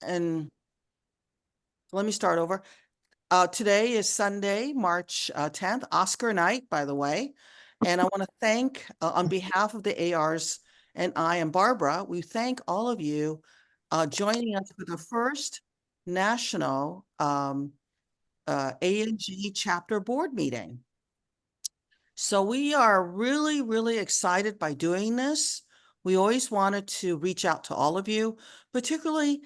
and let me start over. Today is Sunday, March 10th, Oscar night, by the way. And I want to thank, on behalf of the ARs and I and Barbara, we thank all of you joining us for the first national A&G chapter board meeting. So we are really, really excited by doing this. We always wanted to reach out to all of you, particularly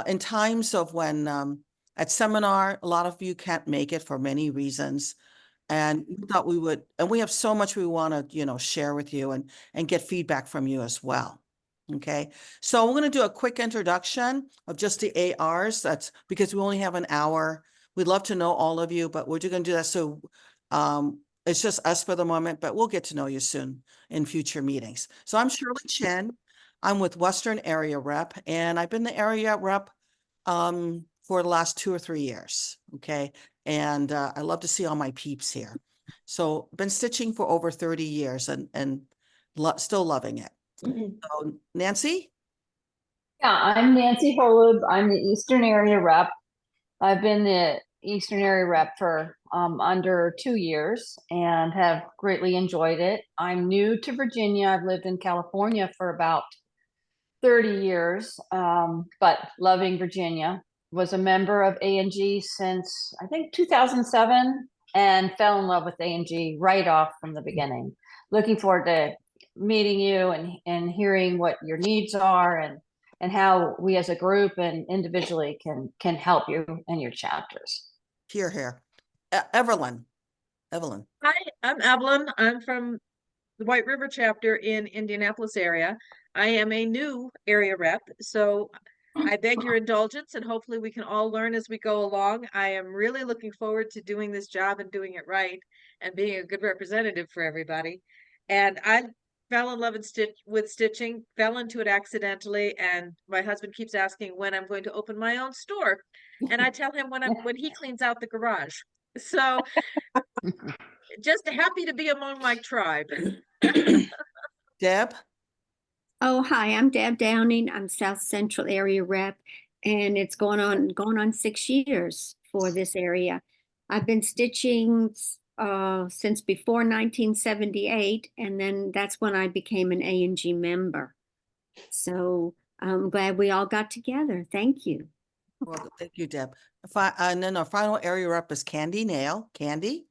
in times of when at seminar, a lot of you can't make it for many reasons. And we thought we would, and we have so much we want to, share with you and get feedback from you as well. Okay, so we're going to do a quick introduction of just the ARs. That's because we only have an hour. We'd love to know all of you, but we're going to do that. So it's just us for the moment, but we'll get to know you soon in future meetings. So I'm Shirley Chen. I'm with Western Area Rep, and I've been the area rep for the last 2 or 3 years. Okay, and I love to see all my peeps here. So been stitching for over 30 years and still loving it. So, Nancy? Yeah, I'm Nancy Holub. I'm the Eastern Area Rep. I've been the Eastern Area Rep for under 2 years and have greatly enjoyed it. I'm new to Virginia. I've lived in California for about 30 years, but loving Virginia. Was a member of A&G since I think 2007 and fell in love with A&G right off from the beginning. Looking forward to meeting you and hearing what your needs are and how we as a group and individually can help you in your chapters. Here. Evelyn. Hi, I'm Evelyn. I'm from the White River chapter in Indianapolis area. I am a new area rep, so I beg your indulgence and hopefully we can all learn as we go along. I am really looking forward to doing this job and doing it right and being a good representative for everybody. And I fell in love with stitching, fell into it accidentally, and my husband keeps asking when I'm going to open my own store. And I tell him when he cleans out the garage. So just happy to be among my tribe. Deb? Oh, hi, I'm Deb Downing. I'm South Central Area Rep, and it's going on 6 years for this area. I've been stitching since before 1978, and then that's when I became an A&G member. So I'm glad we all got together. Thank you. Well, thank you, Deb. And then our final area rep is Candy Nail. Candy?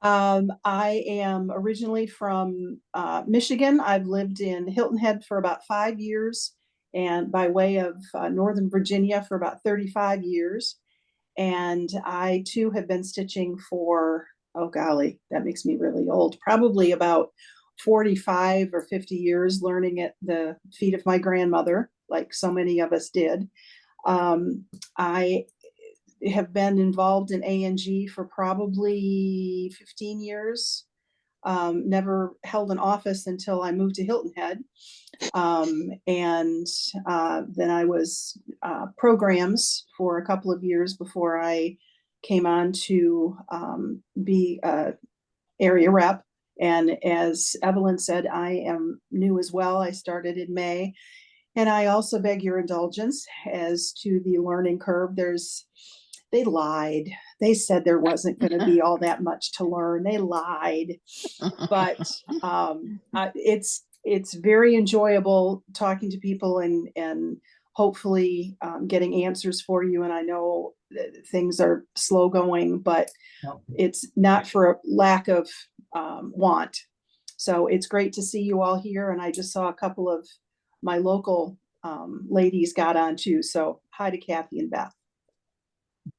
I am originally from Michigan. I've lived in Hilton Head for about 5 years and by way of Northern Virginia for about 35 years. And I too have been stitching for, oh golly, that makes me really old, probably about 45 or 50 years, learning at the feet of my grandmother, like so many of us did. I have been involved in A&G for probably 15 years. Never held an office until I moved to Hilton Head. And then I was programs for a couple of years before I came on to be area rep. And as Evelyn said, I am new as well. I started in May. And I also beg your indulgence as to the learning curve. They lied. They said there wasn't going to be all that much to learn. They lied. But it's very enjoyable talking to people and hopefully getting answers for you. And I know that things are slow going, but it's not for a lack of want. So it's great to see you all here. And I just saw a couple of my local ladies got on too. So hi to Kathy and Beth.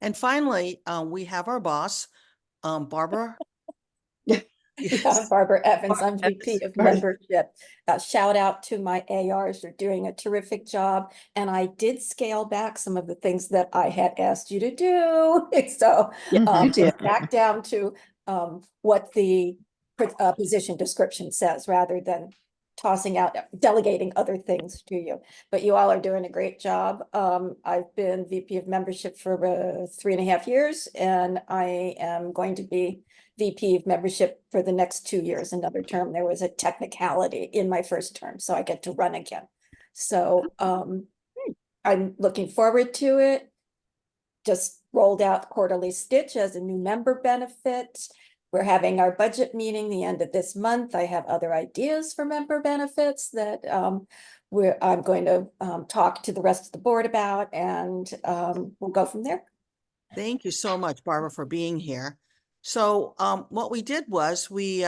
And finally, we have our boss, Barbara. Yeah, Barbara Evans, I'm VP of Membership. Shout out to my ARs, you're doing a terrific job. And I did scale back some of the things that I had asked you to do. So back down to what the position description says rather than delegating other things to you. But you all are doing a great job. I've been VP of Membership for 3.5 years, and I am going to be VP of Membership for the next 2 years, another term. There was a technicality in my first term, so I get to run again. So I'm looking forward to it. Just rolled out Quarterly Stitch as a new member benefit. We're having our budget meeting the end of this month. I have other ideas for member benefits that I'm going to talk to the rest of the board about, and we'll go from there. Thank you so much, Barbara, for being here. So what we did was we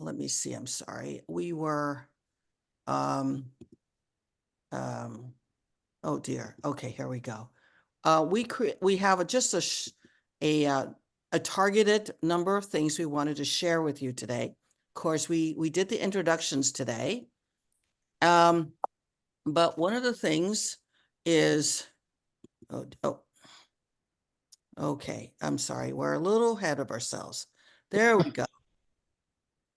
let me see, I'm sorry. We were oh dear. Okay, here we go. We have a targeted number of things we wanted to share with you today. Of course, we did the introductions today. But one of the things is, okay, I'm sorry. We're a little ahead of ourselves. There we go.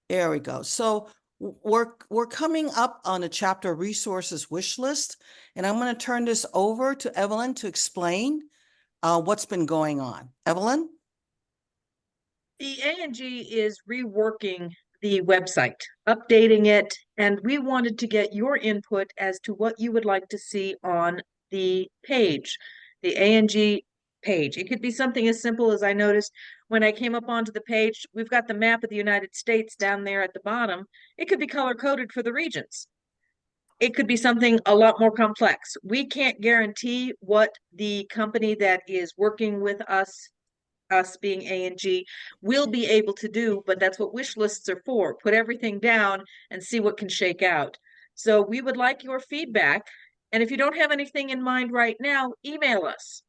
There we go. So we're coming up on a chapter resources wish list, and I'm going to turn this over to Evelyn to explain what's been going on. Evelyn? The A&G is reworking the website, updating it, and we wanted to get your input as to what you would like to see on the page, the A&G page. It could be something as simple as I noticed when I came up onto the page, we've got the map of the United States down there at the bottom. It could be color-coded for the regions. It could be something a lot more complex. We can't guarantee what the company that is working with us being A&G, will be able to do, but that's what wish lists are for. Put everything down and see what can shake out. So we would like your feedback. And if you don't have anything in mind right now, email us.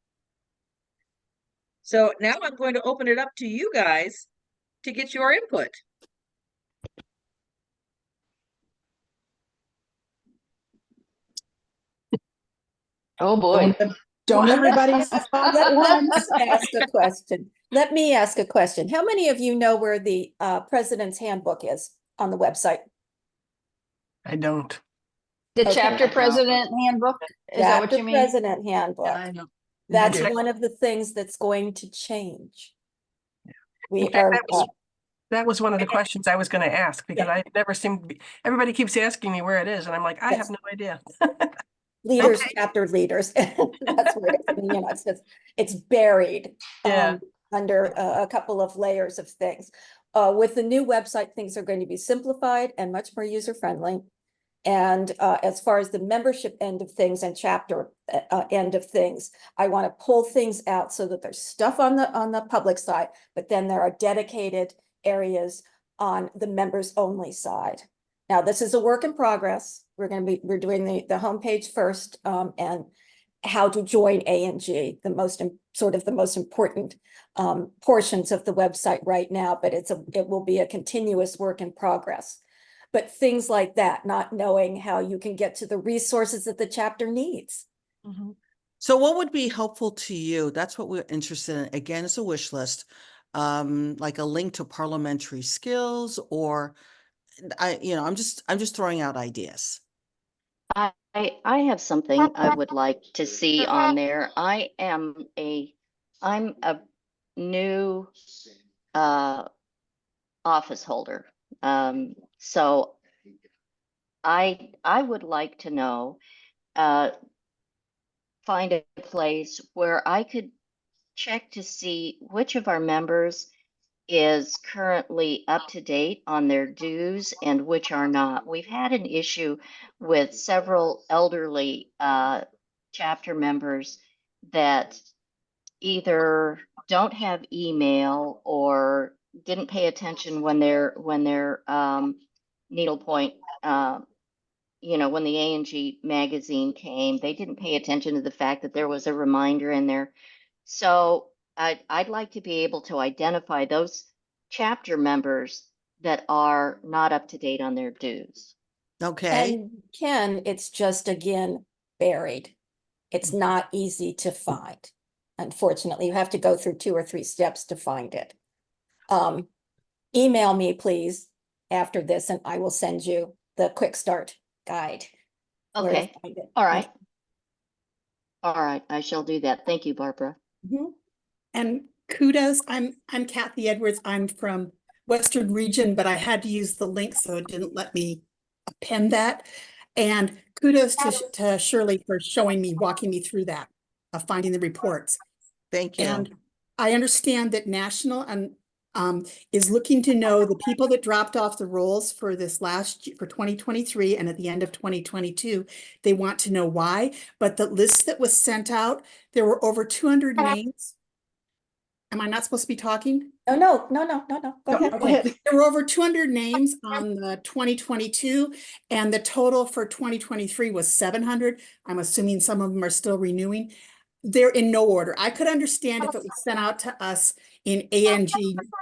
So now I'm going to open it up to you guys to get your input. Oh, boy. Don't everybody respond at once. Let me ask a question. How many of you know where the President's Handbook is on the website? I don't. The Okay. chapter president handbook, is that what Chapter you mean? President Handbook. I know. That's Okay. one of the things that's going to change. We In fact, are, that was one of the questions I was going to ask, because I never seem to be, everybody keeps asking me where it is, and I'm like, I Yes. have no idea. leaders, Okay. chapter leaders. That's where it is. You know, it's buried Yeah. under a couple of layers of things. With the new website, things are going to be simplified and much more user-friendly. And as far as the membership end of things and chapter end of things, I want to pull things out so that there's stuff on the public side, but then there are dedicated areas on the members only side. Now, this is a work in progress. We're doing the homepage first, and how to join A&G, the most important portions of the website right now, but it will be a continuous work in progress. But things like that, not knowing how you can get to the resources that the chapter needs. Mm-hmm. So what would be helpful to you? That's what we're interested in. Again, it's a wish list, like a link to parliamentary skills, or I'm just throwing out ideas. I have something I would like to see on there. I'm a new office holder. So I would like to know, find a place where I could check to see which of our members is currently up to date on their dues and which are not. We've had an issue with several elderly chapter members that either don't have email or didn't pay attention when their needlepoint, when the A&G magazine came, they didn't pay attention to the fact that there was a reminder in there. So I'd like to be able to identify those chapter members that are not up to date on their dues. Okay. And Ken, it's just, again, buried. It's not easy to find. Unfortunately, you have to go through 2 or 3 steps to find it. Email me, please, after this, and I will send you the quick start guide. where to Okay. find it. All right. All right. I shall do that. Thank you, Barbara. Mhm. And kudos, I'm Kathy Edwards. I'm from Western Region, but I had to use the link, so it didn't let me append that. And kudos to Shirley for showing me, walking me through that, of finding the reports. Thank you. And I understand that National and is looking to know the people that dropped off the rolls for this for 2023 and at the end of 2022. They want to know why, but the list that was sent out, there were over 200 names. Am I not supposed to be talking? No. Go No, ahead. Go ahead. There were over 200 names on the 2022, and the total for 2023 was 700. I'm assuming some of them are still renewing. They're in no order. I could understand if it was sent out to us in ANG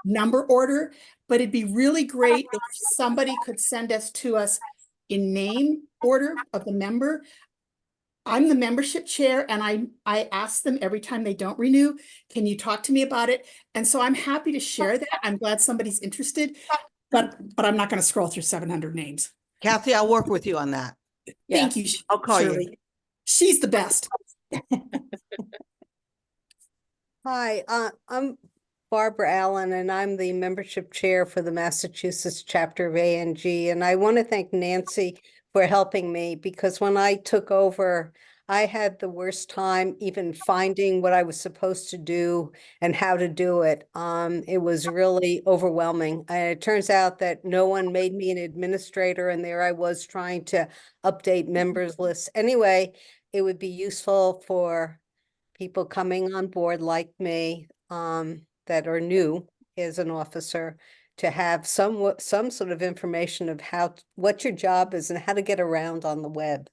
number order, but it'd be really great if somebody could send to us in name order of the member. I'm the membership chair, and I ask them every time they don't renew, can you talk to me about it? And so I'm happy to share that. I'm glad somebody's interested, but I'm not going to scroll through 700 names. Kathy, I'll work with you on that. Thank you, I'll call you. Shirley. She's the best. Hi, I'm Barbara Allen, and I'm the membership chair for the Massachusetts chapter of ANG. And I want to thank Nancy for helping me, because when I took over, I had the worst time even finding what I was supposed to do and how to do it. It was really overwhelming. It turns out that no one made me an administrator, and there I was trying to update members lists. Anyway, it would be useful for people coming on board like me, that are new as an officer, to have some sort of information of what your job is and how to get around on the web.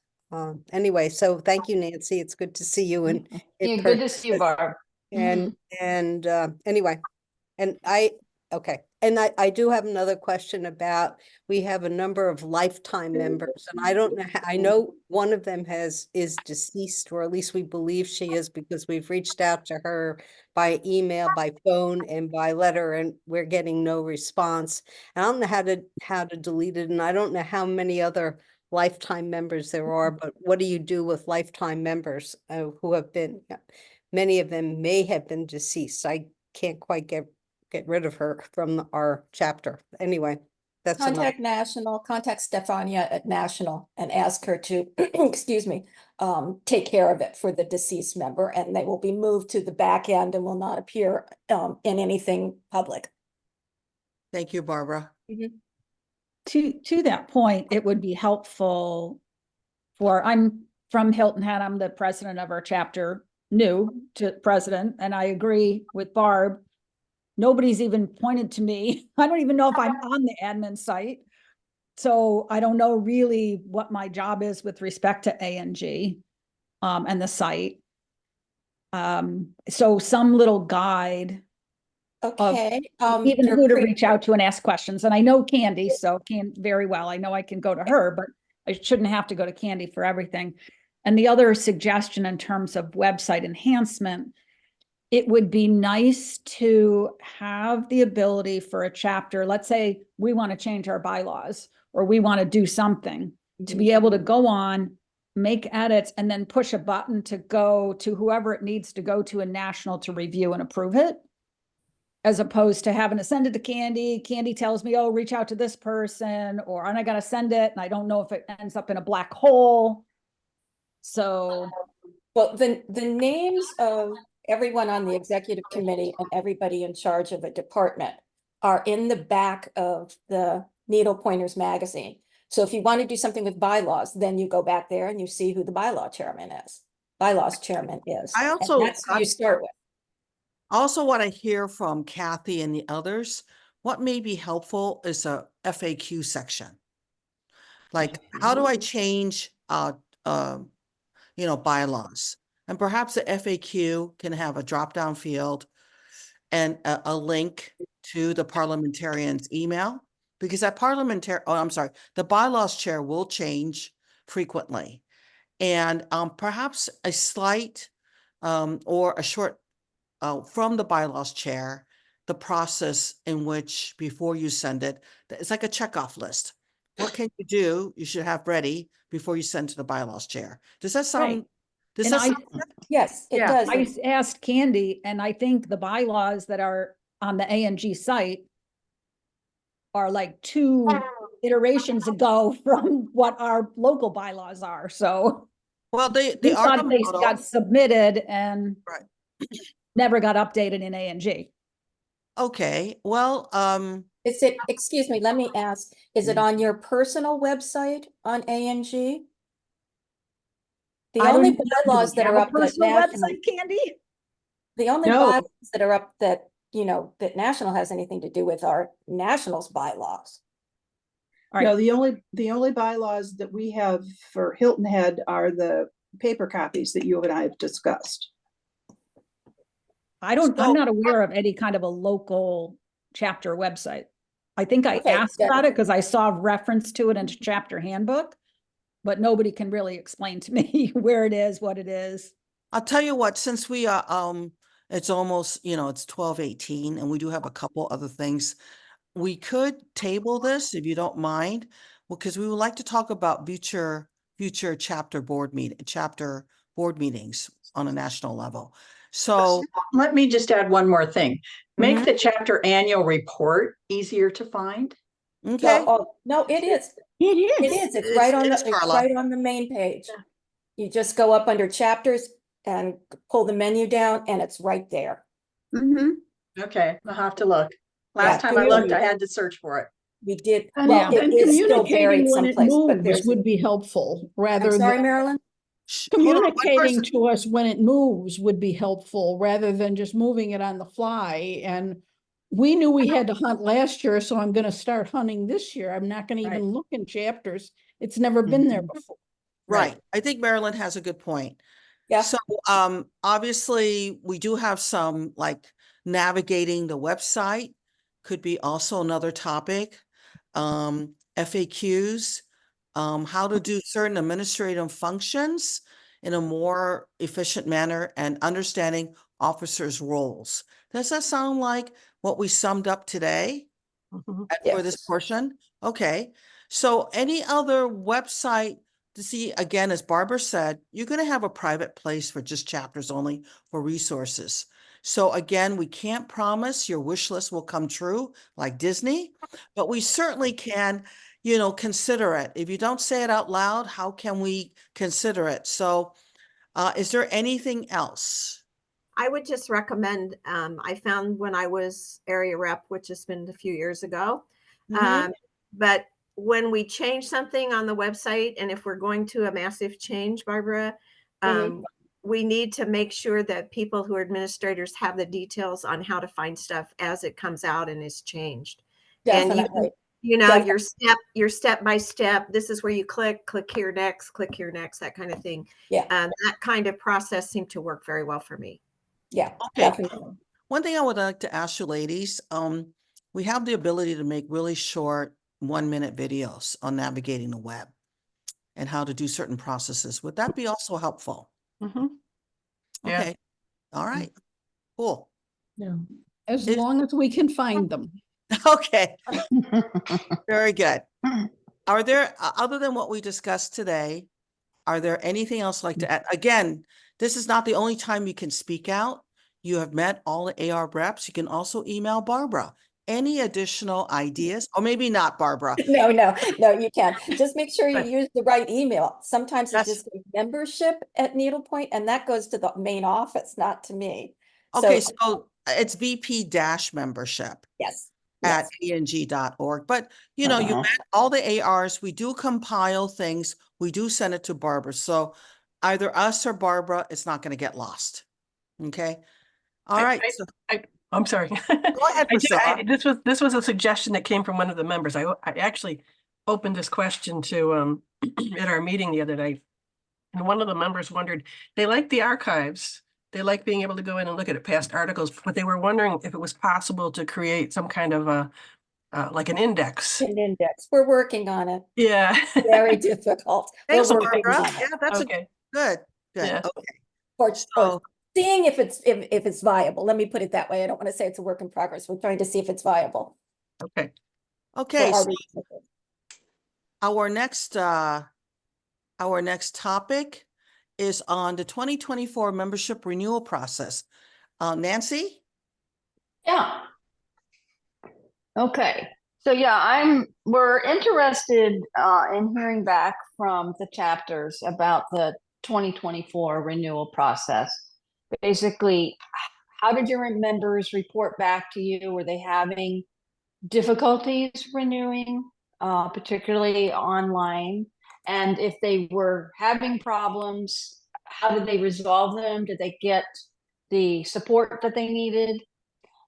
Anyway, so thank you, Nancy. It's good to see you in Yeah, good person. to see you, Barb. And anyway, and I do have another question about, we have a number of lifetime members, and I don't know, I know one of them is deceased, or at least we believe she is, because we've reached out to her by email, by phone, and by letter, and we're getting no response. And I don't know how to delete it, and I don't know how many other lifetime members there are, but what do you do with lifetime members who have been, many of them may have been deceased. I can't quite get rid of her from our chapter. Anyway, that's enough. Contact National, contact Stefania at National and ask her to, excuse me, take care of it for the deceased member, and they will be moved to the back end and will not appear in anything public. Thank you, Barbara. To that point, it would be helpful I'm from Hilton Head. I'm the president of our chapter, new to president, and I agree with Barb. Nobody's even pointed to me. I don't even know if I'm on the admin site. So I don't know really what my job is with respect to ANG and the site. So some little guide Okay. even you're who to pre- reach out to and ask questions. And I know Candy, so very well. I know I can go to her, but I shouldn't have to go to Candy for everything. And the other suggestion in terms of website enhancement, it would be nice to have the ability for a chapter, let's say we want to change our bylaws or we want to do something, to be able to go on, make edits, and then push a button to go to whoever it needs to go to in National to review and approve it, as opposed to having to send it to Candy. Candy tells me, oh, reach out to this person, or I got to send it, and I don't know if it ends up in a black hole. So, well, the names of everyone on the executive committee and everybody in charge of a department are in the back of the Needle Pointers magazine. So if you want to do something with bylaws, then you go back there and you see who the bylaws chairman is. I And also, that's who you start with. also want to hear from Kathy and the others. What may be helpful is a FAQ section. Like, how do I change, bylaws? And perhaps the FAQ can have a drop-down field and a link to the parliamentarian's email, because the bylaws chair will change frequently. And perhaps a slight or a short from the bylaws chair, the process in which before you send it, it's like a checkoff list. What can you do? You should have ready before you send to the bylaws chair. Does that sound? Right. Does And that I- sound? Yes, it Yeah, does. I asked Candy, and I think the bylaws that are on the ANG site are like too iterations ago from what our local bylaws are, so. Well, they We are thought the they model. got submitted and Right. never got updated in A&G. Okay, well, Is it, excuse me, let me ask, is it Mhm. on your personal website on ANG? The I don't only even know, do bylaws we that have are a up that personal national, website, Candy? the only No. bylaws that are up that, you know, that national has anything to do with are national's bylaws. All No, right, the only bylaws that we have for Hilton Head are the paper copies that you and I have discussed. I'm So- not aware of any kind of a local chapter website. I think I Okay, asked that- about it because I saw reference to it in chapter handbook, but nobody can really explain to me where it is, what it is. I'll tell you what, since we are, it's almost, it's 12:18 and we do have a couple other things. We could table this if you don't mind, because we would like to talk about future chapter board meetings on a national level. So, Let me just add one more thing. Make Mhm. the chapter annual report easier to find. okay, No, it is. It It is. It's right on It's the, it's Carla. right on the main page. You just go up under chapters and pull the menu down and it's right there. Mm-hmm. Okay, I'll have to look. Yeah, Last time I do looked, you? I had to search for it. We did, And, well, it and is still buried communicating when it someplace, but moves there's, would be helpful, I'm rather sorry, than Marilyn? Hold on, one communicating person- to us when it moves would be helpful, rather than just moving it on the fly. And we knew we had to hunt last year, so I'm gonna start hunting this year. I'm not gonna Right. even look in chapters. It's never been there before. Right, I think Marilyn has a good point. Yeah. So, obviously, we do have some, like, navigating the website could be also another topic. FAQs, how to do certain administrative functions in a more efficient manner, and understanding officers' roles. Does that sound like what we summed up today Mhm. for this Yes. portion? Okay, so any other website to see, again, as Barbara said, you're going to have a private place for just chapters only for resources. So again, we can't promise your wish list will come true like Disney, but we certainly can, consider it. If you don't say it out loud, how can we consider it? So, is there anything else? I would just recommend, I found when I was area rep, which has been a few years ago. Mhm. But when we change something on the website, and if we're going to a massive change, Barbara, we need to make sure that people who are administrators have the details on how to find stuff as it comes out and is changed. And Definitely. your step by step, this is where you click here next, that kind of thing. Yeah. That kind of process seemed to work very well for me. Yeah, Okay. definitely. One thing I would like to ask you ladies, we have the ability to make really short 1-minute videos on navigating the web and how to do certain processes. Would that be also helpful? Mhm. Yeah. Okay, all right, cool. As If- long as we can find them. Okay, very good. Are there, other than what we discussed today, are there anything else like to add? Again, this is not the only time you can speak out. You have met all the AR reps. You can also email Barbara. Any additional ideas? Or maybe not, Barbara. No, you can't. Just make sure you Right. use the right email. Sometimes it That's- just goes membership@Needlepoint, and that goes to the main office, not to me. Okay, So, so it's VP-membership yes. at Yes. eng.org. But you met all the ARs. We do compile things. We do send it to Barbara. So either us or Barbara, it's not going to get lost. Okay. All I- right. I- So I'm sorry. go ahead, I did- Priscilla. This was a suggestion that came from one of the members. I actually opened this question to at our meeting the other night. And one of the members wondered, they like the archives. They like being able to go in and look at past articles, but they were wondering if it was possible to create some kind of a like an index. An index. We're working on it. Yeah. Very difficult. We're Thanks, working Barbara. on it. Yeah, that's Okay. good. Yeah. Okay. Or So- seeing if it's viable. Let me put it that way. I don't want to say it's a work in progress. We're trying to see if it's viable. Okay. for Okay. our So researchers. our next topic is on the 2024 membership renewal process. Nancy? Yeah. Okay, So yeah, we're interested in hearing back from the chapters about the 2024 renewal process. Basically, how did your members report back to you? Were they having difficulties renewing, particularly online? And if they were having problems, how did they resolve them? Did they get the support that they needed?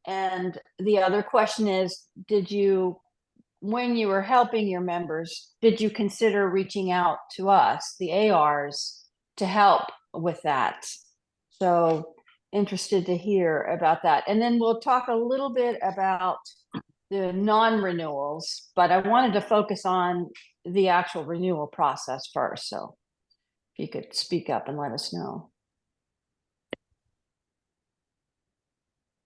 And the other question is, when you were helping your members, did you consider reaching out to us, the ARs, to help with that? So interested to hear about that. And then we'll talk a little bit about the non-renewals, but I wanted to focus on the actual renewal process first. So if you could speak up and let us know.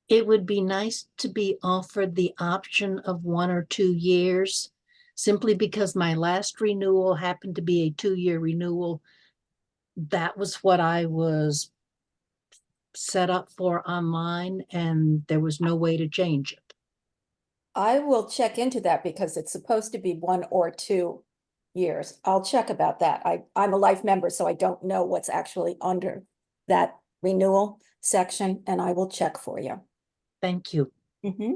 It would be nice to be offered the option of 1 or 2 years, simply because my last renewal happened to be a 2-year renewal. That was what I was set up for online, and there was no way to change it. I will check into that because it's supposed to be 1 or 2 years. I'll check about that. I'm a life member, so I don't know what's actually under that renewal section, and I will check for you. Thank you. So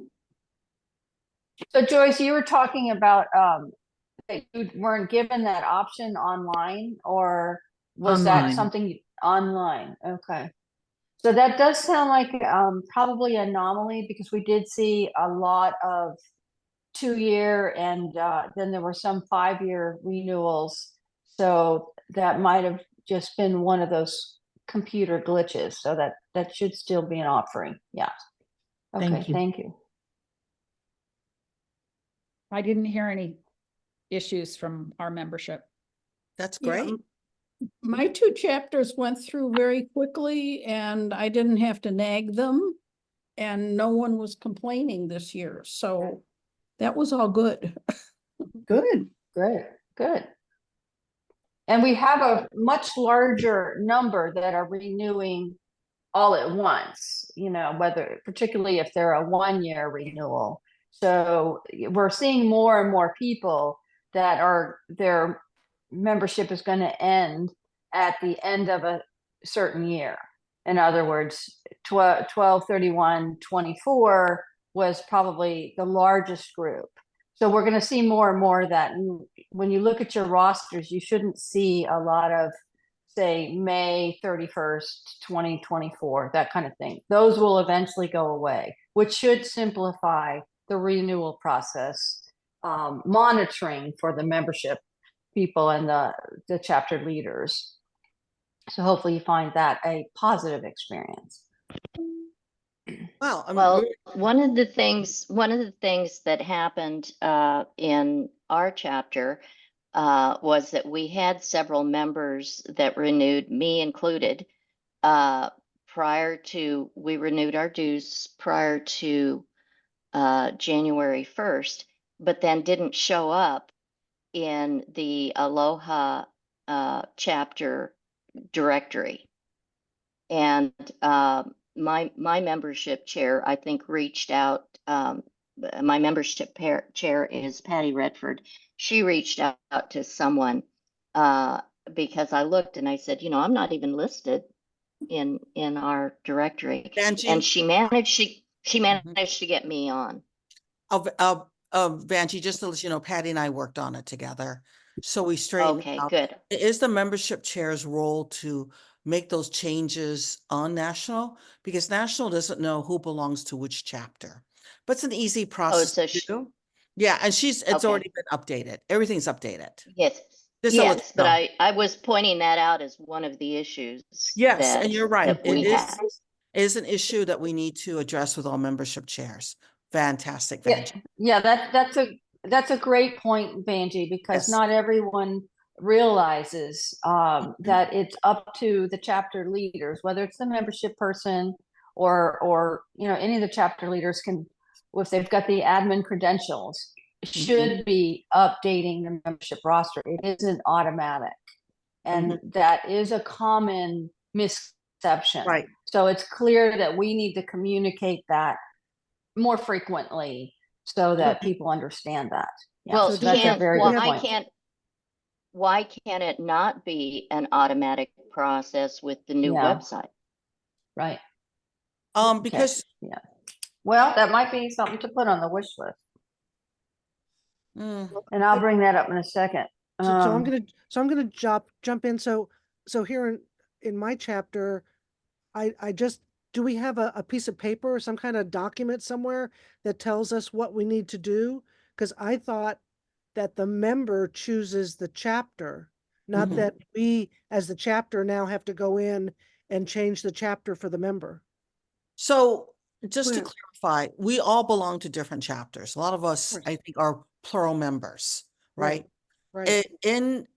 Joyce, you were talking about that you weren't given that option online, or was that Online. something online? Okay. So that does sound like probably an anomaly, because we did see a lot of 2-year and then there were some 5-year renewals. So that might have just been one of those computer glitches. So that should still be an offering. Yeah. Okay, Thank you. thank you. I didn't hear any issues from our membership. That's Yeah, great. My 2 chapters went through very quickly and I didn't have to nag them. And no one was complaining this year. So that was all good. Good. Great, good. And we have a much larger number that are renewing all at once, whether, particularly if they're a 1-year renewal. So we're seeing more and more people that their membership is going to end at the end of a certain year. In other words, 12/31/24 was probably the largest group. So we're going to see more and more of that. And when you look at your rosters, you shouldn't see a lot of, say, May 31st, 2024, that kind of thing. Those will eventually go away, which should simplify the renewal process, monitoring for the membership people and the chapter leaders. So hopefully you find that a positive experience. Wow. Well, one of the things that happened in our chapter was that we had several members that renewed, me included, we renewed our dues prior to January 1st, but then didn't show up in the Aloha chapter directory. And my membership chair, I think, reached out. My membership chair is Patty Redford. She reached out to someone because I looked and I said, I'm not even listed in our directory. Vanjie? And she managed to get me on. Vanjie, just to let you know, Patty and I worked on it together. So we straightened Okay, out. good. It is the membership chair's role to make those changes on National, because National doesn't know who belongs to which chapter. But it's an easy process so to do. Yeah, and it's Okay. already been updated. Everything's updated. Yes, Just to let you but know. I was pointing that out as one of the issues. Yes, and you're right. that we had. It is an issue that we need to address with all membership chairs. Fantastic, Vanjie. Yeah, that's a great point, Vanjie, because Yes. not everyone realizes that it's up to the chapter leaders, whether it's the membership person or any of the chapter leaders can, if they've got the admin credentials, should be updating the membership roster. It isn't automatic. And that is a common misconception. Right. So it's clear that we need to communicate that more frequently so that people understand that. Yeah, Well, so that's a can't, very good why point. why can't it not be an automatic process with the new Yeah. website? Right. Because Yeah. Well, that might be something to put on the wish list, mm, and I'll bring that up in a second. So I'm gonna jump in. So here in my chapter, I just, do we have a piece of paper or some kind of document somewhere that tells us what we need to do? Because I thought that the member chooses the chapter, not Mhm. that we as the chapter now have to go in and change the chapter for the member. So just to Well- clarify, we all belong to different chapters. A lot of us, course. I think, are plural members, right? Right. In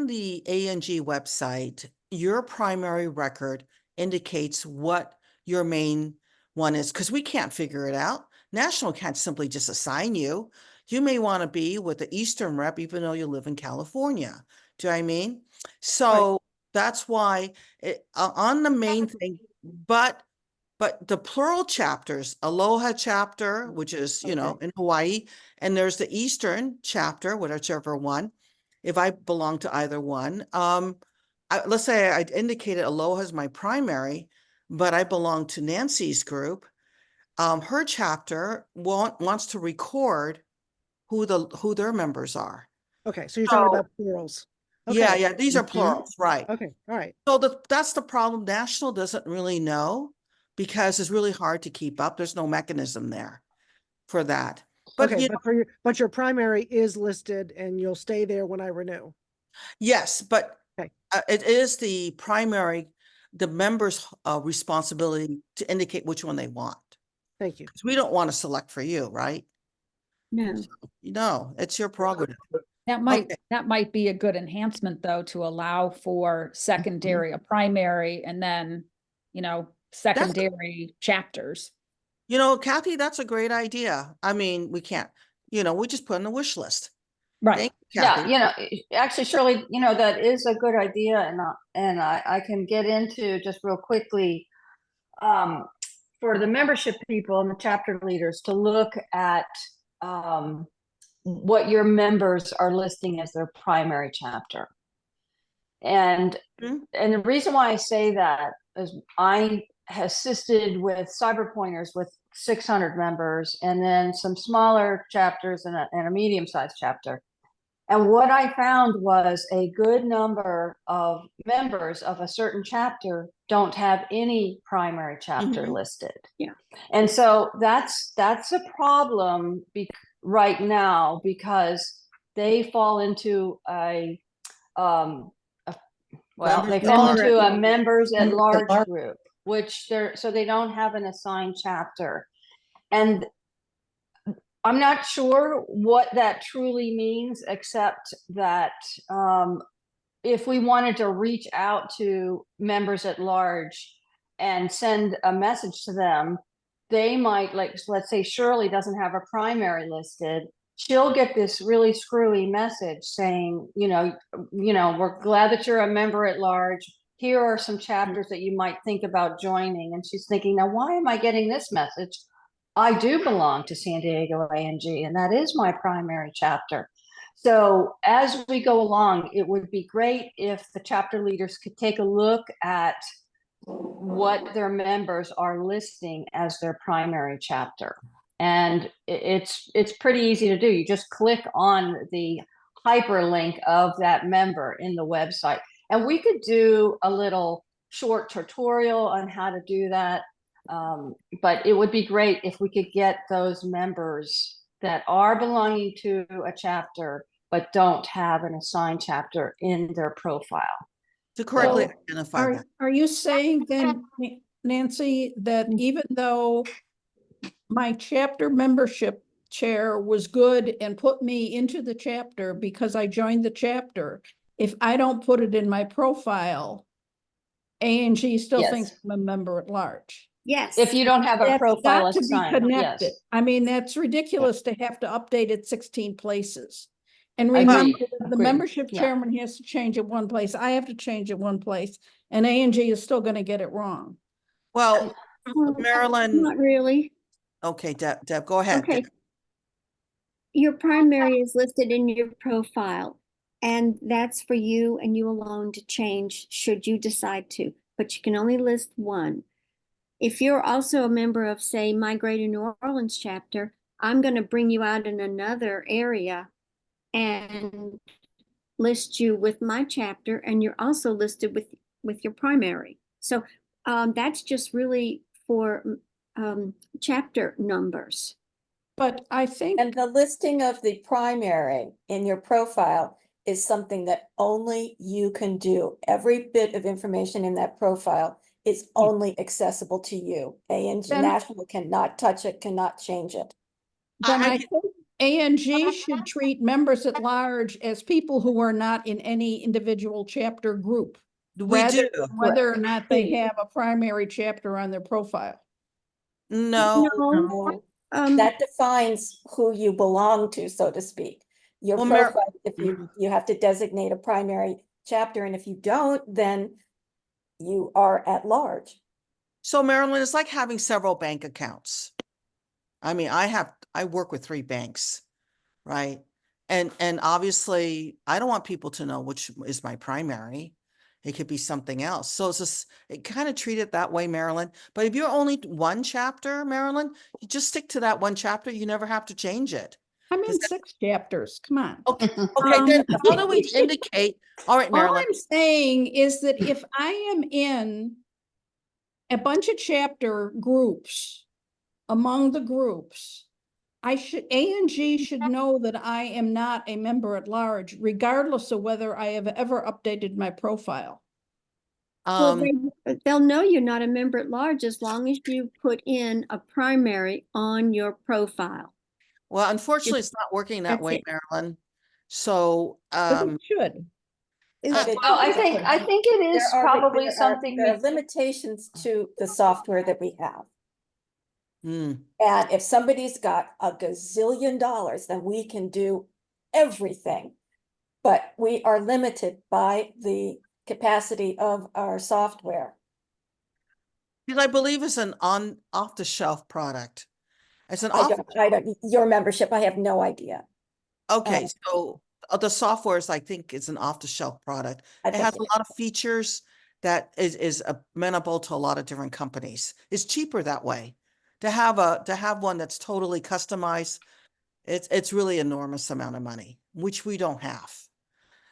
the ANG website, your primary record indicates what your main one is, because we can't figure it out. National can't simply just assign you. You may want to be with the Eastern rep, even though you live in California. Do you know what I mean? So that's why on the main thing, but the plural chapters, Aloha chapter, which is, you know, in Hawaii, and there's the Eastern chapter, whichever one, if I belong to either one. Let's say I indicated Aloha is my primary, but I belong to Nancy's group. Her chapter wants to record who their members are. Okay, so you're talking So- about plurals. Yeah, Okay. yeah, these are Mhm. plurals, right? Okay, all right. So that's the problem. National doesn't really know because it's really hard to keep up. There's no mechanism there for that. But Okay, you know, but your primary is listed and you'll stay there when I renew. yes, but Okay. it is the members' responsibility to indicate which one they want. Thank you. 'Cause we don't want to select for you, right? No. No, it's your prerogative. That might, Okay. that might be a good enhancement, though, to allow for secondary, a primary, and then, you know, secondary chapters. You know, Kathy, that's a great idea. I mean, we can't, you know, we just put on the wish list. Right. Thank you, Yeah, Kathy. you know, actually, Shirley, you know, that is a good idea, and I can get into just real quickly, for the membership people and the chapter leaders to look at, what your members are listing as their primary chapter. And Mhm. and the reason why I say that is I assisted with Cyber Pointers with 600 members, and then some smaller chapters and a medium-sized chapter. And what I found was a good number of members of a certain chapter don't have any primary chapter Mhm. listed. Yeah. And so that's a problem right now, because they fall into well, they Members fall at into a large. members at Members at large large. group, which so they don't have an assigned chapter. And I'm not sure what that truly means, except that if we wanted to reach out to members at large and send a message to them, they might, like, let's say Shirley doesn't have a primary listed. She'll get this really screwy message saying, you know, we're glad that you're a member at large. Here are some chapters that you might think about joining. And she's thinking, now, why am I getting this message? I do belong to San Diego ANG, and that is my primary chapter. So as we go along, it would be great if the chapter leaders could take a look at what their members are listing as their primary chapter. And it's pretty easy to do. You just click on the hyperlink of that member in the website. And we could do a little short tutorial on how to do that. But it would be great if we could get those members that are belonging to a chapter but don't have an assigned chapter in their profile. To correctly So, identify that. Are you saying then, Nancy, that even though my chapter membership chair was good and put me into the chapter because I joined the chapter, if I don't put it in my profile, ANG still Yes. thinks I'm a member at large? Yes. If you don't have a That's profile got to be assigned, connected. yes. I mean, that's ridiculous to have to update it 16 places. And Agreed, remember, the agreed, membership yeah. chairman has to change it one place. I have to change it one place, and ANG is still going to get it wrong. Well, Well, Marilyn, Not really. okay, Deb, go ahead. Okay. Your primary is listed in your profile, and that's for you and you alone to change should you decide to, but you can only list one. If you're also a member of, say, My Greater New Orleans chapter, I'm going to bring you out in another area and list you with my chapter, and you're also listed with your primary. So that's just really for chapter numbers. But I think. And the listing of the primary in your profile is something that only you can do. Every bit of information in that profile is only accessible to you. ANG Then- National cannot touch it, cannot change it. Then I think ANG should treat members at large as people who are not in any individual chapter group. We rather do. than Whether or not they have a primary chapter on their profile. No. No. That defines who you belong to, so to speak. Your Well, Mar- profile, if you have to designate a primary chapter, and if you don't, then you are at large. So Marilyn, it's like having several bank accounts. I mean, I work with 3 banks, right? And obviously I don't want people to know which is my primary. It could be something else. So it's just, it kind of treat it that way, Marilyn. But if you're only one chapter, Marilyn, you just stick to that one chapter. You never have to change it. I'm in 6 chapters, come on. Okay, then how do we indicate? All right, All Marilyn. I'm saying is that if I am in a bunch of chapter groups, among the groups, ANG should know that I am not a member at large, regardless of whether I have ever updated my profile. Well, they'll know you're not a member at large as long as you put in a primary on your profile. Well, unfortunately, it's not working that That's way, it. Marilyn. So, But it should. I think it is probably something There are we limitations to the software that we have. hmm. And if somebody's got a gazillion dollars, then we can do everything. But we are limited by the capacity of our software. Because I believe it's an off-the-shelf product. It's an I don't, your membership, I have no idea. Okay, so the software is, I think, it's an off-the-shelf product. It has a lot of features that is amenable to a lot of different companies. It's cheaper that way. To have one that's totally customized, it's really enormous amount of money, which we don't have.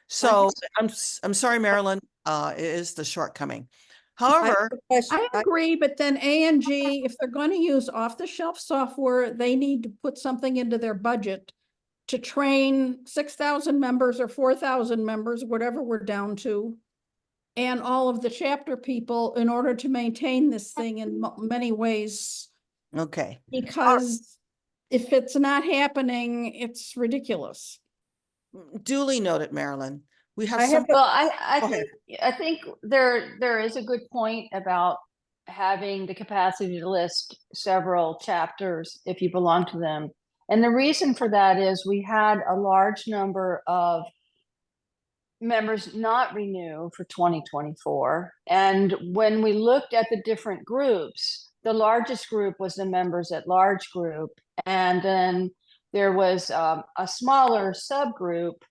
So I'm sorry, Marilyn, it is the shortcoming. However, I agree, but then ANG, if they're going to use off-the-shelf software, they need to put something into their budget to train 6,000 members or 4,000 members, whatever we're down to, and all of the chapter people in order to maintain this thing in many ways. Okay. Because if it's not happening, it's ridiculous. Duly noted, Marilyn. We have I think there is a good point about having the capacity to list several chapters if you belong to them. And the reason for that is we had a large number of members not renew for 2024. And when we looked at the different groups, the largest group was the members at large group. And then there was a smaller subgroup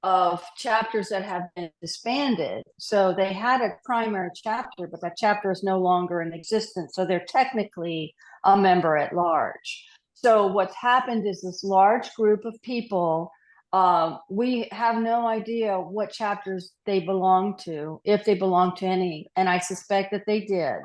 of chapters that have been disbanded. So they had a primary chapter, but that chapter is no longer in existence. So they're technically a member at large. So what's happened is this large group of people, we have no idea what chapters they belong to, if they belong to any, and I suspect that they did.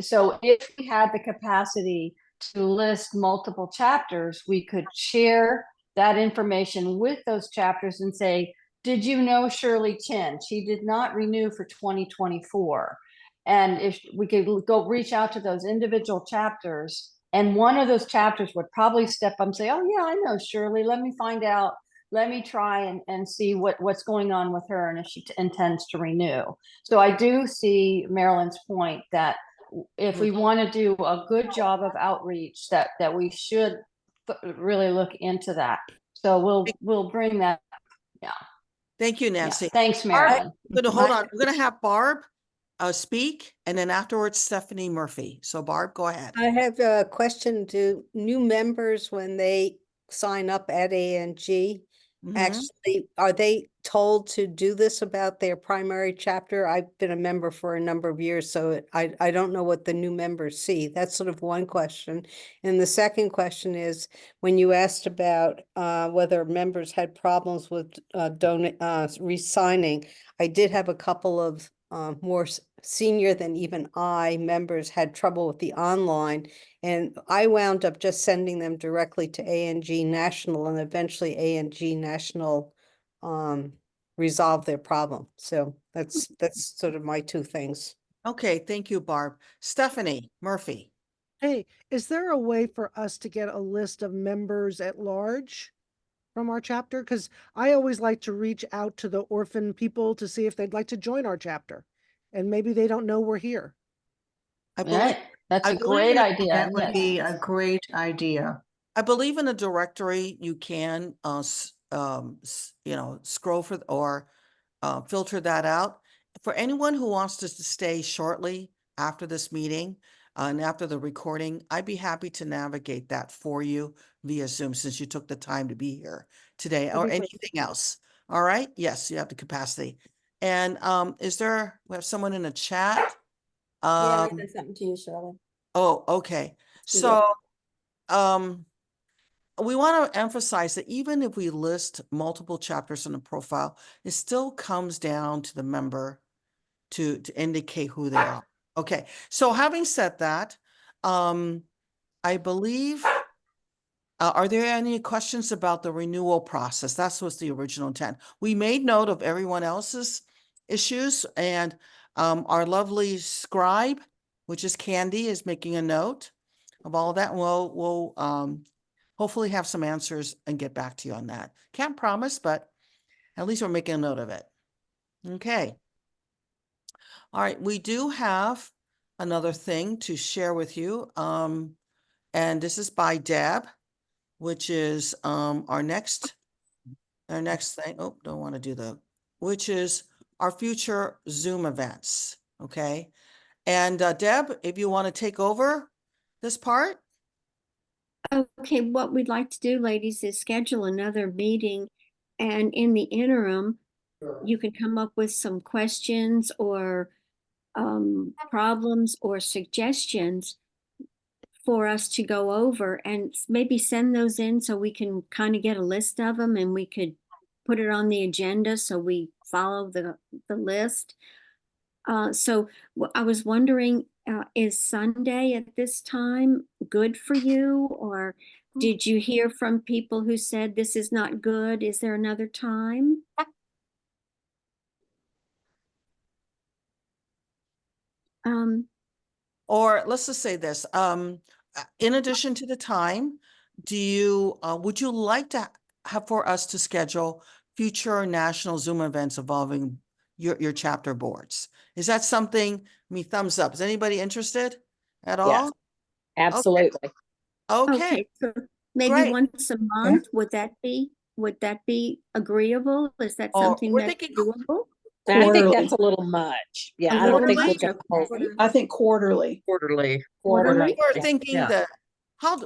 So if we had the capacity to list multiple chapters, we could share that information with those chapters and say, did you know Shirley Chin? She did not renew for 2024. And if we could go reach out to those individual chapters, and one of those chapters would probably step up and say, oh yeah, I know Shirley, let me find out, let me try and see what's going on with her and if she intends to renew. So I do see Marilyn's point that if we want to do a good job of outreach, that we should really look into that. So we'll bring that. Yeah. Thank you, Nancy. Yeah. Thanks, Marilyn. Hold on. We're gonna have Barb speak, and then afterwards Stephanie Murphy. So Barb, go ahead. I have a question. Do new members, when they sign up at ANG, Mhm. actually, are they told to do this about their primary chapter? I've been a member for a number of years, so I don't know what the new members see. That's sort of one question. And the second question is, when you asked about whether members had problems with re-signing, I did have a couple of more senior than even I members had trouble with the online, and I wound up just sending them directly to ANG National, and eventually ANG National resolved their problem. So that's sort of my two things. Okay, thank you, Barb. Stephanie Murphy. Hey, is there a way for us to get a list of members at large from our chapter? Because I always like to reach out to the orphan people to see if they'd like to join our chapter. And maybe they don't know we're here. I believe, That's I a believe great in a- idea. That would Yes. be a great idea. I believe in a directory, you can, scroll for, or filter that out. For anyone who wants to stay shortly after this meeting, and after the recording, I'd be happy to navigate that for you via Zoom, since you took the time to be here today, or Okay, great. anything else. All right? Yes, you have the capacity. And we have someone in the chat? Yeah, I said something to you, Shirley. Oh, okay. See So, we want to emphasize that even if we list multiple chapters in a profile, it still comes down to the member to indicate who they are. Okay, so having said that, I believe, are there any questions about the renewal process? That's what's the original intent. We made note of everyone else's issues, and our lovely scribe, which is Candy, is making a note of all of that. We'll hopefully have some answers and get back to you on that. Can't promise, but at least we're making a note of it. Okay. All right, we do have another thing to share with you. And this is by Deb, which is our next thing. Oh, don't want to do which is our future Zoom events. Okay. And Deb, if you want to take over this part. Okay, what we'd like to do, ladies, is schedule another meeting. And in the interim, you can come up with some questions or problems or suggestions for us to go over, and maybe send those in so we can kind of get a list of them, and we could put it on the agenda so we follow the list. So I was wondering, is Sunday at this time good for you? Or did you hear from people who said this is not good? Is there another time? Or let's just say this, in addition to the time, would you like to have for us to schedule future national Zoom events involving your chapter boards? Is that something, thumbs up. Is anybody interested at all? Yes, absolutely. Okay. So maybe great. once a month, would that be agreeable? Is that Or something we're that's thinking doable? I think Quarterly. that's a little much. Yeah, A I don't think we're quarterly? gonna. I think quarterly. Quarterly. Quarterly. We were thinking Yeah.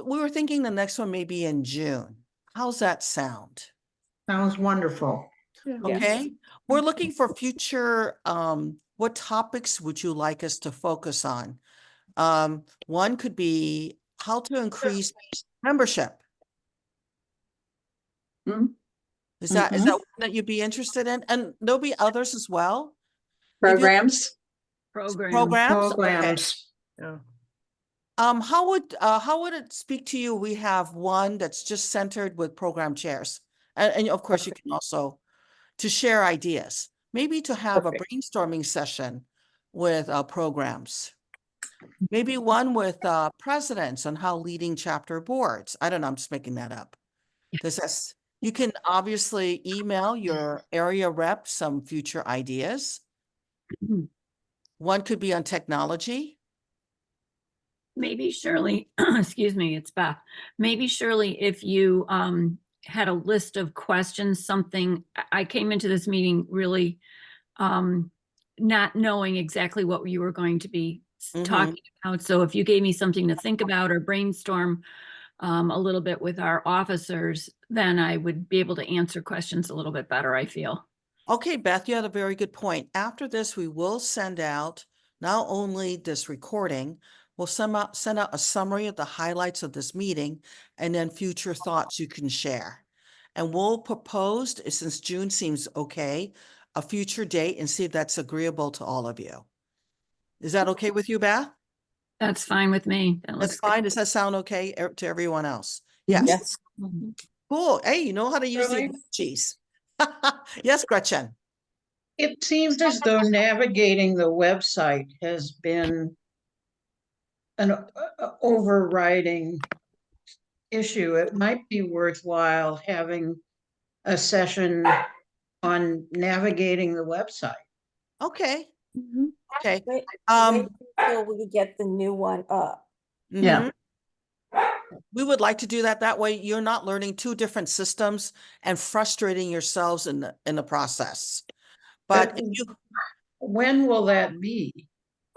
we were thinking the next one may be in June. How's that sound? Sounds wonderful. Okay, we're looking for future, what topics would you like us to focus on? One could be how to increase membership. Mhm. Is that one that you'd be interested in? And there'll be others as well. Programs. Programs? Okay. Yeah. How would it speak to you? We have one that's just centered with program chairs. And of course you can also to share ideas, maybe to have a brainstorming session with programs. Maybe one with presidents on how leading chapter boards. I don't know, I'm just making that up. You can obviously email your area rep some future ideas. One could be on technology. Maybe Shirley, excuse me, it's Beth. Maybe Shirley, if you had a list of questions, I came into this meeting really not knowing exactly what you were going to be talking about. So if you gave me something to think about or brainstorm, a little bit with our officers, then I would be able to answer questions a little bit better, I feel. Okay, Beth, you had a very good point. After this, we will send out not only this recording, we'll send out a summary of the highlights of this meeting and then future thoughts you can share. And we'll propose, since June seems okay, a future date and see if that's agreeable to all of you. Is that okay with you, Beth? That's fine with me. That That's looks good. fine. Does that sound okay to everyone else? Yes. Yes. Mhm. Cool. Hey, you know how to use the Really? emojis. Yes, Gretchen. It seems as though navigating the website has been an overriding issue. It might be worthwhile having a session on navigating the website. Okay. Mhm. Okay. Wait Um, until we get the new one up. Yeah. mhm. We would like to do that. That way you're not learning two different systems and frustrating yourselves in the process. But if you, When will that be?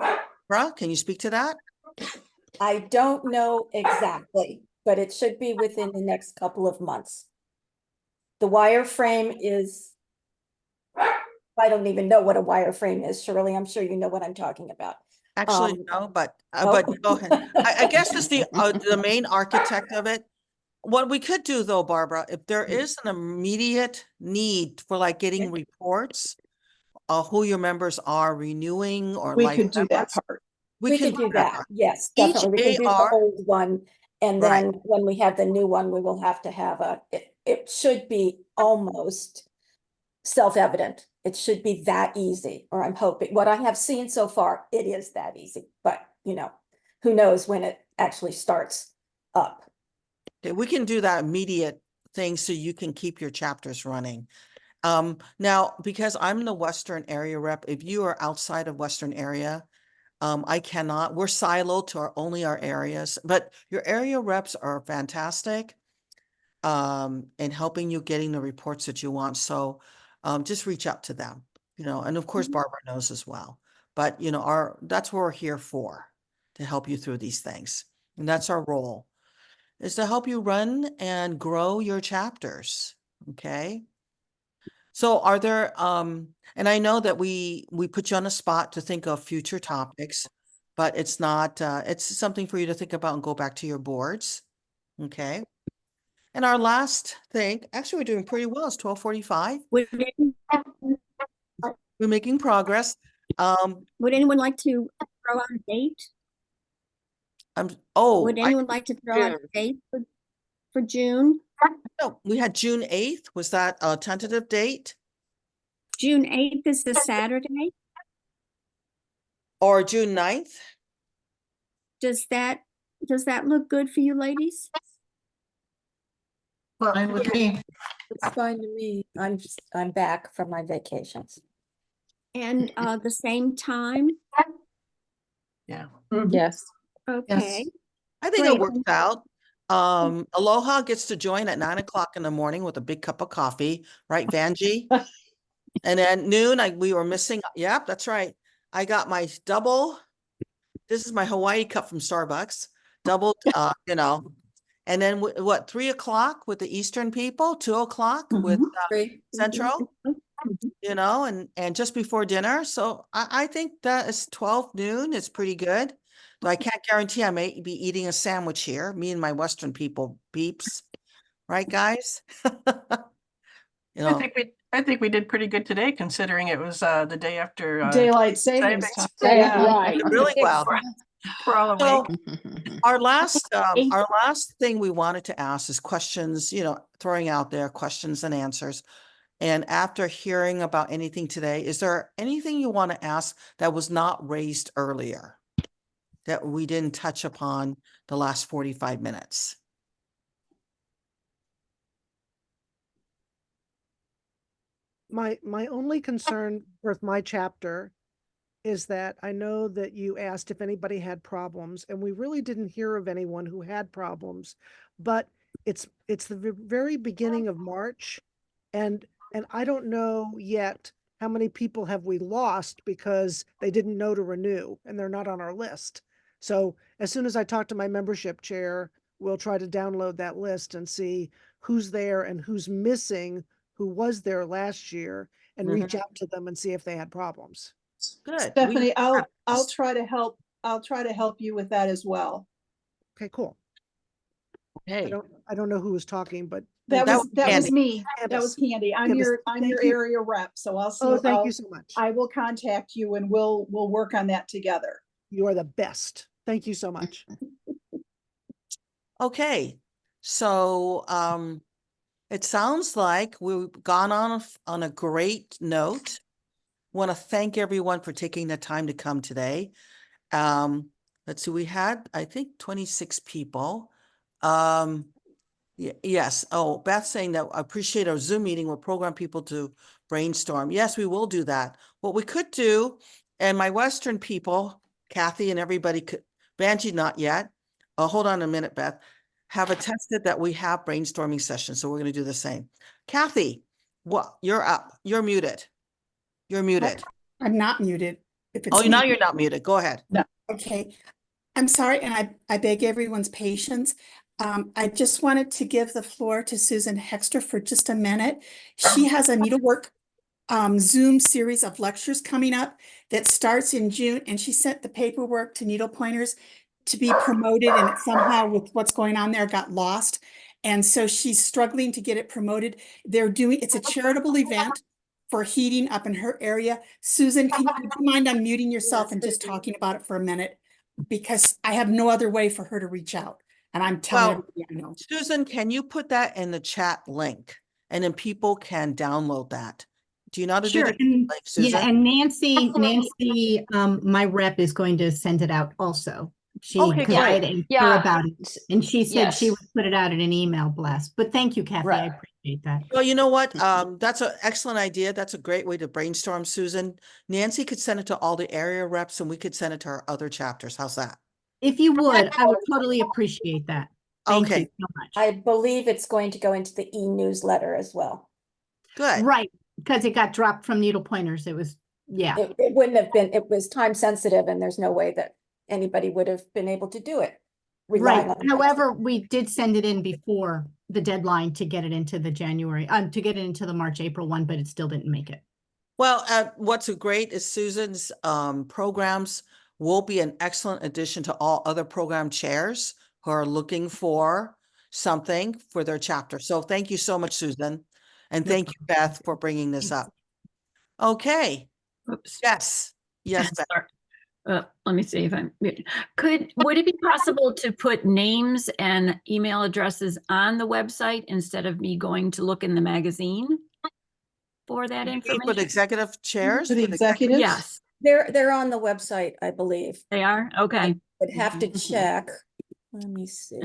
Bruh, can you speak to that? I don't know exactly, but it should be within the next couple of months. The wireframe is, I don't even know what a wireframe is, Shirley. I'm sure you know what I'm talking about. Actually, no, but oh. go ahead. I guess it's the main architect of it. What we could do though, Barbara, if there is an immediate need for like getting reports, who your members are renewing or We like could do that members, part. We could do that, part. yes, Each definitely. We can do the AR old one, and Right. then when we have the new one, we will have to have it should be almost self-evident. It should be that easy, or I'm hoping. What I have seen so far, it is that easy, but you know, who knows when it actually starts up. Okay, we can do that immediate thing so you can keep your chapters running. Now, because I'm the Western area rep, if you are outside of Western area, I cannot, we're siloed to only our areas, but your area reps are fantastic in helping you getting the reports that you want. So just reach out to them, and of course, Barbara knows as well. But, that's what we're here for, to help you through these things. And that's our role, is to help you run and grow your chapters. Okay. So are there, and I know that we put you on a spot to think of future topics, but it's not, it's something for you to think about and go back to your boards. Okay. And our last thing, actually, we're doing pretty well. It's 12:45. Would We're making progress. would anyone like to throw out a date? Would I anyone like to throw out a date for June? know we had June 8th. Was that a tentative date? June 8th is the Saturday. Or June 9th? Does that look good for you ladies? Fine with me. It's fine to me. I'm back from my vacations. And the same time? Yeah. Yes. Okay. I think Great. it worked out. Aloha gets to join at 9 o'clock in the morning with a big cup of coffee, right, Vanjie? And then noon, we were missing. Yep, that's right. I got my double. This is my Hawaii cup from Starbucks. Double, and then what, 3 o'clock with the Eastern people, 2 o'clock with Central, and just before dinner. So I think that is 12 noon is pretty good. Though I can't guarantee I may be eating a sandwich here, me and my Western people peeps. Right, guys? I think we did pretty good today, considering it was the day after Daylight savings time. Yeah, Right. really well. We're all So awake. our last thing we wanted to ask is questions, throwing out there questions and answers. And after hearing about anything today, is there anything you want to ask that was not raised earlier that we didn't touch upon the last 45 minutes? My only concern with my chapter is that I know that you asked if anybody had problems, and we really didn't hear of anyone who had problems, but it's the very beginning of March, and I don't know yet how many people have we lost because they didn't know to renew and they're not on our list. So as soon as I talk to my membership chair, we'll try to download that list and see who's there and who's missing, who was there last year, and Mhm. reach out to them and see if they had problems. Good. Stephanie, I'll Yes. try to help. I'll try to help you with that as well. Okay, cool. Hey, I don't know who was talking, but That That was was that was Candy. me. That was Candace. Candy. I'm Candace, your thank you. area rep. So I'll see. Oh, thank I'll- you so much. I will contact you and we'll work on that together. You are the best. Thank you so much. Okay, so it sounds like we've gone on a great note. Want to thank everyone for taking the time to come today. Let's see, we had, I think, 26 people. Yes. Oh, Beth saying that I appreciate our Zoom meeting will program people to brainstorm. Yes, we will do that. What we could do, and my Western people, Kathy and everybody could, Banji not yet. Oh, hold on a minute, Beth. Have attested that we have brainstorming sessions, so we're going to do the same. Kathy, what? You're up. You're muted. You're muted. I'm not muted. If it's Oh, now me. you're not muted. Go ahead. Okay, I'm sorry, and I beg everyone's patience. I just wanted to give the floor to Susan Hexter for just a minute. She has a needlework Zoom series of lectures coming up that starts in June, and she sent the paperwork to Needle Pointers to be promoted, and it somehow with what's going on there got lost. And so she's struggling to get it promoted. It's a charitable event for heating up in her area. Susan, would you mind unmuting yourself and just talking about it for a minute? Because I have no other way for her to reach out. And I'm telling Well, everybody I know. Susan, can you put that in the chat link and then people can download that? Do you know how to do Sure. that? And, Like yeah, Susan? and Nancy, my rep is going to send it out also. Okay, Because I had great. asked Yeah. her about it, and she said she Yes. would put it out in an email blast. But thank you, Kathy. I Right. appreciate that. Well, you know what? That's an excellent idea. That's a great way to brainstorm, Susan. Nancy could send it to all the area reps and we could send it to our other chapters. How's that? If you would, I would totally appreciate that. Thank Okay. you so much. I believe it's going to go into the e-newsletter as well. Good. Right, because it got dropped from Needle Pointers. It was, yeah. It wouldn't have been, it was time sensitive and there's no way that anybody would have been able to do it. Right. relying on- However, we did send it in before the deadline to get it into the January, to get it into the March, April one, but it still didn't make it. Well, what's great is Susan's programs will be an excellent addition to all other program chairs who are looking for something for their chapter. So thank you so much, Susan. And thank you, Beth, for bringing this up. Okay. Oops. Yes. Yes, Beth. Sorry. Let me see if I'm muted. Would it be possible to put names and email addresses on the website instead of me going to look in the magazine for that For the information? executive chairs? For the executives? Yes, They're on the website, I believe. they are. Okay. Would have to Mhm. check. Let me see.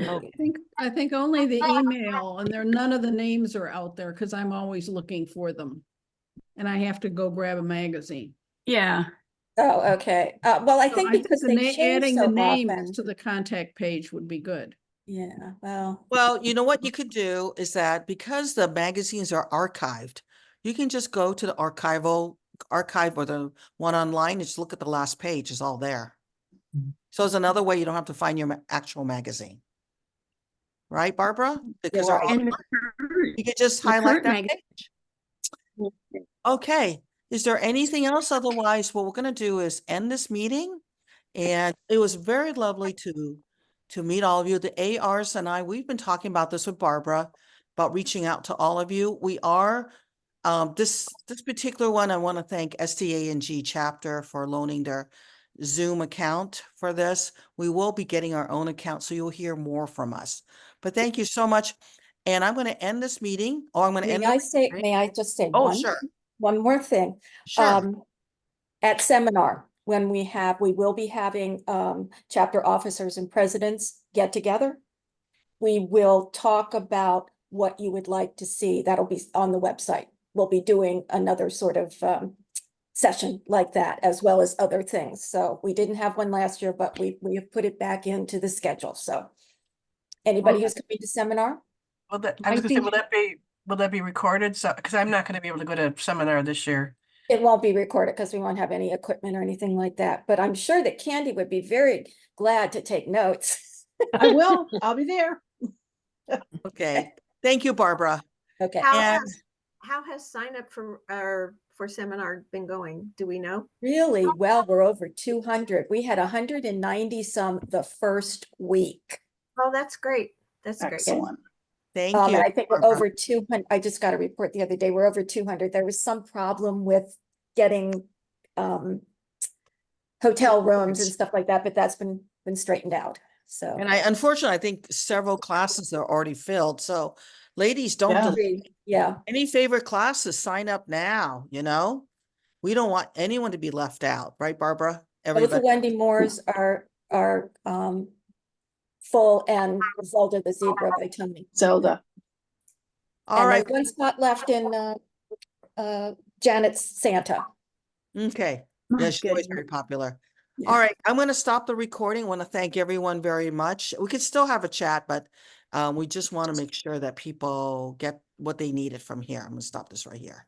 I think only the email and none of the names are out there because I'm always looking for them. And I have to go grab a magazine. Yeah. Oh, okay. Well, I So think because they change adding so the names often. to the contact page would be good. Yeah, well. Well, you know what you could do is that because the magazines are archived, you can just go to the archive or the one online and just look at the last page. It's all there. So it's another way you don't have to find your actual magazine. Right, Barbara? Because they're Right. all, And you could just the highlight current that magazine- page. Okay. Is there anything else? Otherwise, what we're going to do is end this meeting. And it was very lovely to meet all of you. The ARs and I, we've been talking about this with Barbara about reaching out to all of you. We are this particular one. I want to thank SDANG chapter for loaning their Zoom account for this. We will be getting our own account, so you'll hear more from us. But thank you so much. And I'm going to end this meeting. Oh, I'm going to end. May I just say Oh, one? sure. One more thing. Sure. At seminar, when we will be having chapter officers and presidents get together. We will talk about what you would like to see. That'll be on the website. We'll be doing another sort of session like that, as well as other things. So we didn't have one last year, but we have put it back into the schedule. So anybody who's coming to seminar? Well, I was gonna say, will that be recorded? So, because I'm not gonna be able to go to seminar this year. It won't be recorded because we won't have any equipment or anything like that, but I'm sure that Candy would be very glad to take notes. I will. I'll be there. Okay, thank you, Barbara. Okay. And How has sign up for seminar been going? Do we know? Really well, we're over 200. We had 190 some the first week. Oh, that's great. That's great. Excellent. thank And you. I think we're Barbara. over 200. I just got a report the other day. We're over 200. There was some problem with getting hotel rooms and stuff like that, but that's been straightened out. So And unfortunately, I think several classes are already filled. So ladies, don't Yeah. delay. yeah. Any favorite classes, sign up now, you know? We don't want anyone to be left out, right, Barbara? Both the Everybody. Wendy Moores are full, and Zelda the Zebra by Tony. Zelda. All And right, there's one spot left in Janet's Santa. okay. My Yeah, she's always very goodness. popular. Yeah. All right, I'm going to stop the recording. I want to thank everyone very much. We could still have a chat, but we just want to make sure that people get what they needed from here. I'm going to stop this right here.